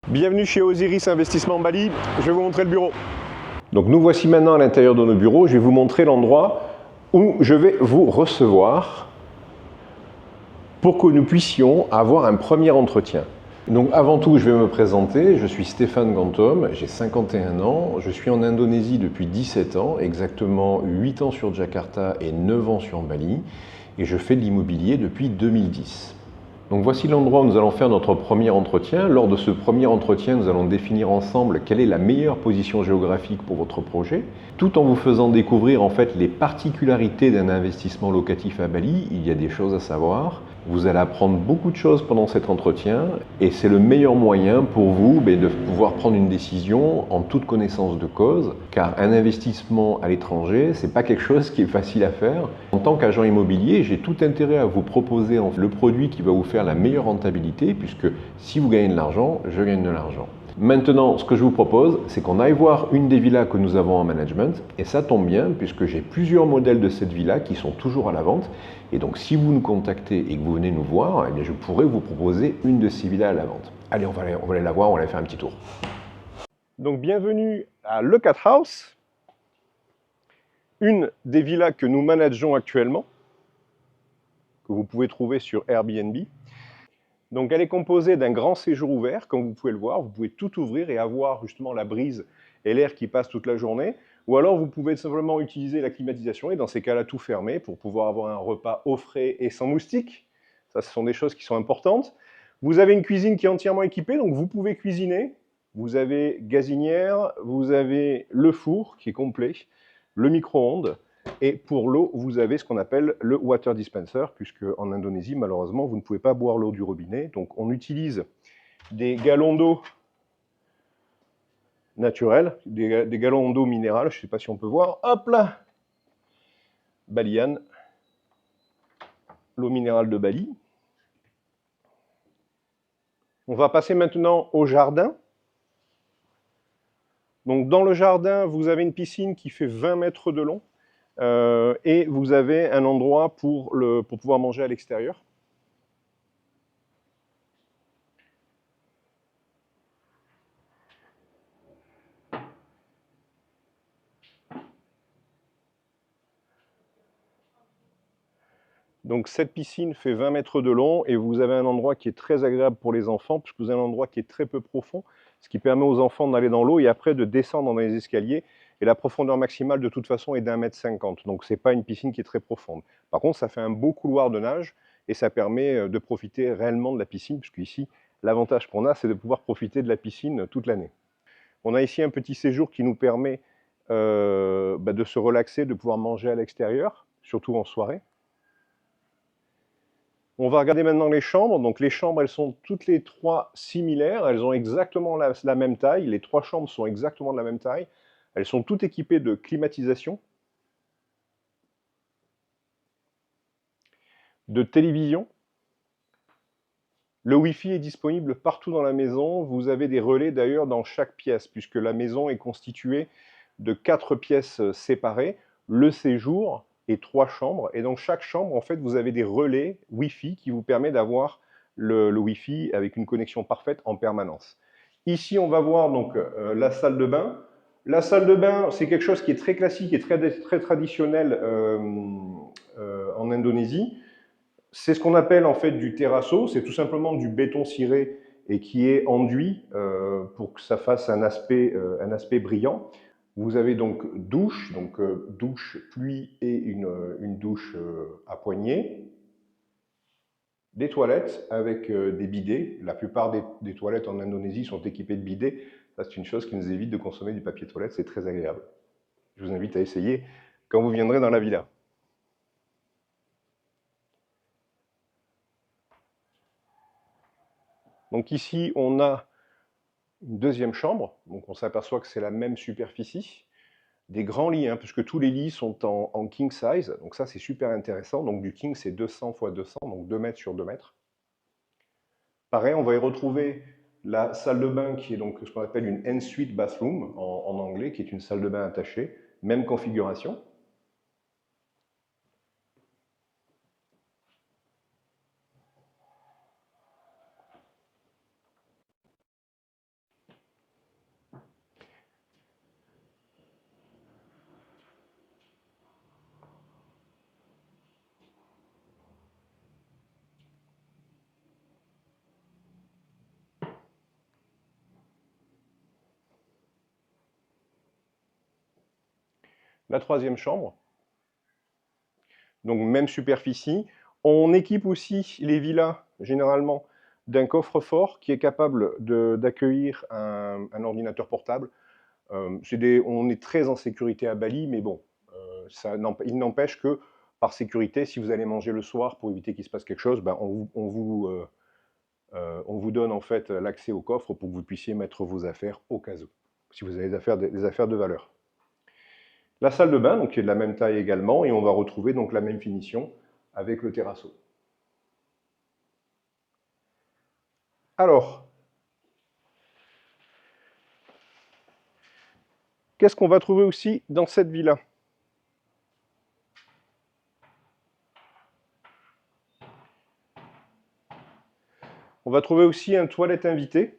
Bienvenue chez Osiris Investissement Bali, je vais vous montrer le bureau. Donc nous voici maintenant à l'intérieur de nos bureaux, je vais vous montrer l'endroit où je vais vous recevoir pour que nous puissions avoir un premier entretien. Donc avant tout, je vais me présenter, je suis Stéphane Gantom, j'ai 51 ans, je suis en Indonésie depuis 17 ans, exactement 8 ans sur Jakarta et 9 ans sur Bali, et je fais de l'immobilier depuis 2010. Donc voici l'endroit où nous allons faire notre premier entretien. Lors de ce premier entretien, nous allons définir ensemble quelle est la meilleure position géographique pour votre projet, tout en vous faisant découvrir en fait les particularités d'un investissement locatif à Bali. Il y a des choses à savoir. Vous allez apprendre beaucoup de choses pendant cet entretien et c'est le meilleur moyen pour vous de pouvoir prendre une décision en toute connaissance de cause, car un investissement à l'étranger, c'est pas quelque chose qui est facile à faire. En tant qu'agent immobilier, j'ai tout intérêt à vous proposer le produit qui va vous faire la meilleure rentabilité, puisque si vous gagnez de l'argent, je gagne de l'argent. Maintenant, ce que je vous propose, c'est qu'on aille voir une des villas que nous avons en management, et ça tombe bien, puisque j'ai plusieurs modèles de cette villa qui sont toujours à la vente, et donc si vous nous contactez et que vous venez nous voir, eh bien, je pourrais vous proposer une de ces villas à la vente. Allez, on va aller la voir, on va aller faire un petit tour. Donc bienvenue à Le 4 House, une des villas que nous manageons actuellement, que vous pouvez trouver sur Airbnb. Donc elle est composée d'un grand séjour ouvert, comme vous pouvez le voir. Vous pouvez tout ouvrir et avoir justement la brise et l'air qui passe toute la journée. Ou alors vous pouvez simplement utiliser la climatisation et dans ces cas-là tout fermer pour pouvoir avoir un repas au frais et sans moustiques. Ça, ce sont des choses qui sont importantes. Vous avez une cuisine qui est entièrement équipée, donc vous pouvez cuisiner. Vous avez gazinière, vous avez le four qui est complet, le micro-ondes. Et pour l'eau, vous avez ce qu'on appelle le water dispenser, puisque en Indonésie, malheureusement, vous ne pouvez pas boire l'eau du robinet. Donc on utilise des galons d'eau naturels, des galons d'eau minérale, je ne sais pas si on peut voir. Hop là, Balian, l'eau minérale de Bali. On va passer maintenant au jardin. Donc dans le jardin, vous avez une piscine qui fait 20 mètres de long. Et vous avez un endroit pour pouvoir manger à l'extérieur. Donc cette piscine fait 20 mètres de long et vous avez un endroit qui est très agréable pour les enfants puisque vous avez un endroit qui est très peu profond, ce qui permet aux enfants d'aller dans l'eau et après de descendre dans les escaliers. Et la profondeur maximale de toute façon est d'1,50 m. Donc c'est pas une piscine qui est très profonde. Par contre, ça fait un beau couloir de nage et ça permet de profiter réellement de la piscine puisque ici, l'avantage qu'on a, c'est de pouvoir profiter de la piscine toute l'année. On a ici un petit séjour qui nous permet de se relaxer, de pouvoir manger à l'extérieur, surtout en soirée. On va regarder maintenant les chambres. Donc les chambres, elles sont toutes les trois similaires. Elles ont exactement la même taille. Les trois chambres sont exactement de la même taille. Elles sont toutes équipées de climatisation, de télévision. Le Wi-Fi est disponible partout dans la maison. Vous avez des relais d'ailleurs dans chaque pièce, puisque la maison est constituée de 4 pièces séparées, le séjour et 3 chambres. Et dans chaque chambre, en fait, vous avez des relais Wi-Fi qui vous permettent d'avoir le Wi-Fi avec une connexion parfaite en permanence. Ici, on va voir donc la salle de bain. La salle de bain, c'est quelque chose qui est très classique et très traditionnel en Indonésie. C'est ce qu'on appelle en fait du terrasso, c'est tout simplement du béton ciré et qui est enduit pour que ça fasse un aspect brillant. Vous avez donc douche, douche, pluie et une douche à poignée. Des toilettes avec des bidets. La plupart des toilettes en Indonésie sont équipées de bidets. Ça, c'est une chose qui nous évite de consommer du papier toilette, c'est très agréable. Je vous invite à essayer quand vous viendrez dans la villa. Donc ici, on a une deuxième chambre, donc on s'aperçoit que c'est la même superficie. Des grands lits, puisque tous les lits sont en king size, donc ça c'est super intéressant. Donc du king c'est 200 x 200, donc 2 mètres sur 2 mètres. Pareil, on va y retrouver la salle de bain qui est donc ce qu'on appelle une ensuite bathroom en anglais, qui est une salle de bain attachée, même configuration. la troisième chambre. Donc même superficie. On équipe aussi les villas, généralement, d'un coffre-fort qui est capable d'accueillir un ordinateur portable. On est très en sécurité à Bali, mais bon, il n'empêche que, par sécurité, si vous allez manger le soir pour éviter qu'il se passe quelque chose, ben, on vous donne en fait l'accès au coffre pour que vous puissiez mettre vos affaires au cas où, si vous avez des affaires de valeur. La salle de bain, donc, qui est de la même taille également, et on va retrouver donc la même finition avec le terrazzo. Alors, qu'est-ce qu'on va trouver aussi dans cette villa? On va trouver aussi un toilette invité.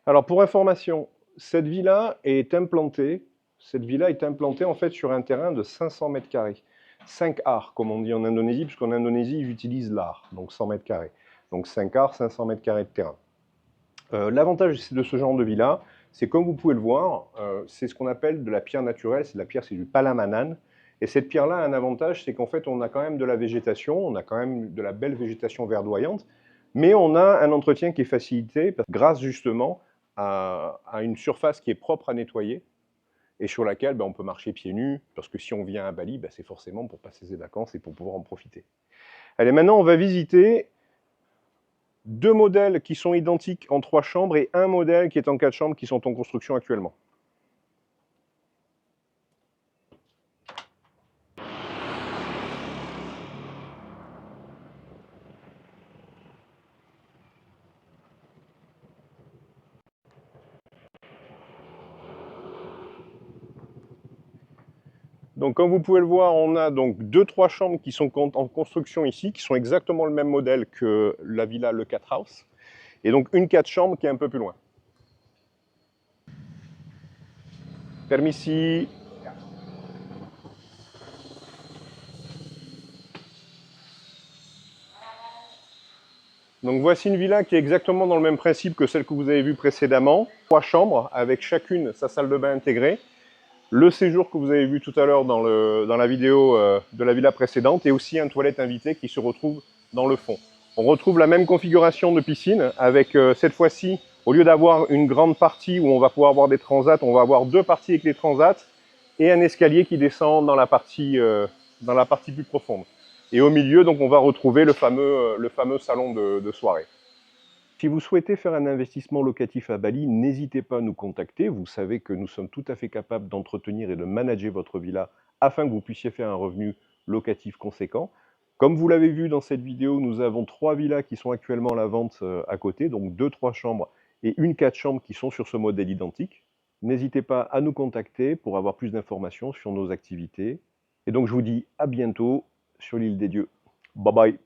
Alors pour information, cette villa est implantée en fait sur un terrain de 500 mètres carrés. 5 arts, comme on dit en Indonésie, puisqu'en Indonésie, ils utilisent l'art, donc 100 mètres carrés. Donc 5 arts, 500 mètres carrés de terrain. L'avantage de ce genre de villa, c'est comme vous pouvez le voir, c'est ce qu'on appelle de la pierre naturelle, c'est du palamanan. Et cette pierre-là a un avantage, c'est qu'en fait, on a quand même de la végétation, on a quand même de la belle végétation verdoyante, mais on a un entretien qui est facilité grâce justement à une surface qui est propre à nettoyer et sur laquelle on peut marcher pieds nus, parce que si on vient à Bali, c'est forcément pour passer ses vacances et pour pouvoir en profiter. Allez, maintenant on va visiter 2 modèles qui sont identiques en 3 chambres et un modèle qui est en 4 chambres qui sont en construction actuellement. Donc comme vous pouvez le voir, on a donc 2-3 chambres qui sont en construction ici, qui sont exactement le même modèle que la villa Le 4 House, et donc une 4 chambres qui est un peu plus loin. Permissi. Donc voici une villa qui est exactement dans le même principe que celle que vous avez vue précédemment. 3 chambres avec chacune sa salle de bain intégrée. Le séjour que vous avez vu tout à l'heure dans la vidéo de la villa précédente et aussi un toilette invité qui se retrouve dans le fond. On retrouve la même configuration de piscine avec cette fois-ci, au lieu d'avoir une grande partie où on va pouvoir avoir des transats, on va avoir 2 parties avec les transats et un escalier qui descend dans la partie plus profonde. Et au milieu, donc, on va retrouver le fameux salon de soirée. Si vous souhaitez faire un investissement locatif à Bali, n'hésitez pas à nous contacter. Vous savez que nous sommes tout à fait capables d'entretenir et de manager votre villa afin que vous puissiez faire un revenu locatif conséquent. Comme vous l'avez vu dans cette vidéo, nous avons 3 villas qui sont actuellement à la vente à côté, donc 2-3 chambres et une 4 chambres qui sont sur ce modèle identique. N'hésitez pas à nous contacter pour avoir plus d'informations sur nos activités. Et donc je vous dis à bientôt sur l'île des dieux. Bye bye.